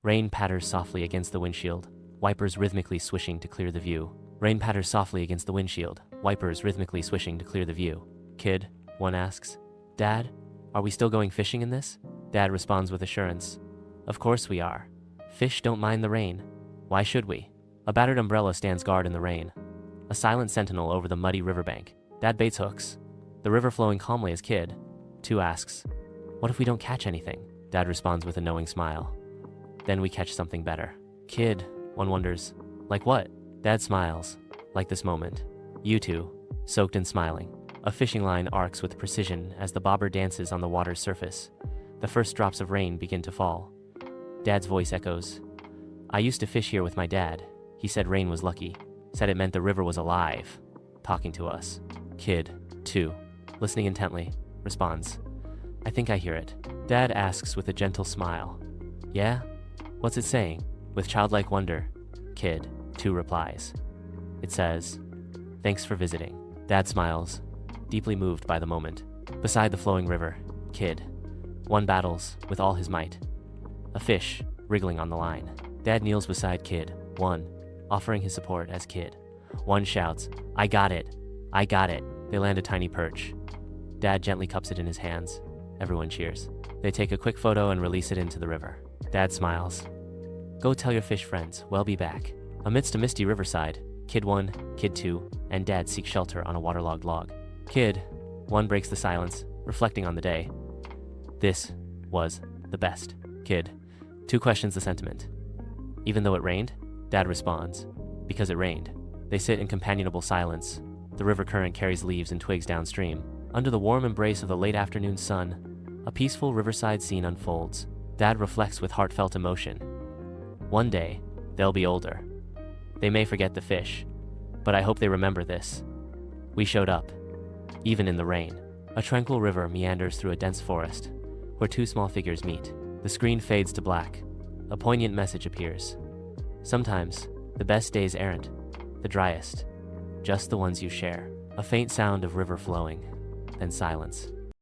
Rain patters softly against the windshield, wipers rhythmically swishing to clear the view. Rain patters softly against the windshield, wipers rhythmically swishing to clear the view. Kid, one asks, Dad, are we still going fishing in this? Dad responds with assurance. Of course we are. Fish don't mind the rain. Why should we? A battered umbrella stands guard in the rain. A silent sentinel over the muddy riverbank. Dad baits hooks, the river flowing calmly as Kid, 2 asks, What if we don't catch anything? Dad responds with a knowing smile. Then we catch something better. Kid, one wonders, like what? Dad smiles, like this moment. You two, soaked and smiling. A fishing line arcs with precision as the bobber dances on the water's surface. The first drops of rain begin to fall. Dad's voice echoes. I used to fish here with my dad. He said rain was lucky. Said it meant the river was alive, talking to us. Kid, 2, listening intently, responds. I think I hear it. Dad asks with a gentle smile. Yeah? What's it saying? With childlike wonder, Kid, 2 replies. It says, Thanks for visiting. Dad smiles, deeply moved by the moment. Beside the flowing river, Kid, 1 battles with all his might. A fish, wriggling on the line. Dad kneels beside Kid, 1, offering his support as Kid. 1 shouts, I got it! I got it! They land a tiny perch. Dad gently cups it in his hands. Everyone cheers. They take a quick photo and release it into the river. Dad smiles. Go tell your fish friends, we'll be back. Amidst a misty riverside, Kid 1, Kid 2, and Dad seek shelter on a waterlogged log. Kid 1 breaks the silence, reflecting on the day. This was the best. Kid 2 questions the sentiment. Even though it rained? Dad responds, because it rained. They sit in companionable silence. The river current carries leaves and twigs downstream. Under the warm embrace of the late afternoon sun, a peaceful riverside scene unfolds. Dad reflects with heartfelt emotion. One day, they'll be older. They may forget the fish, but I hope they remember this. We showed up, even in the rain. A tranquil river meanders through a dense forest, where 2 small figures meet. The screen fades to black. A poignant message appears. Sometimes, the best days aren't the driest, just the ones you share. A faint sound of river flowing, then silence.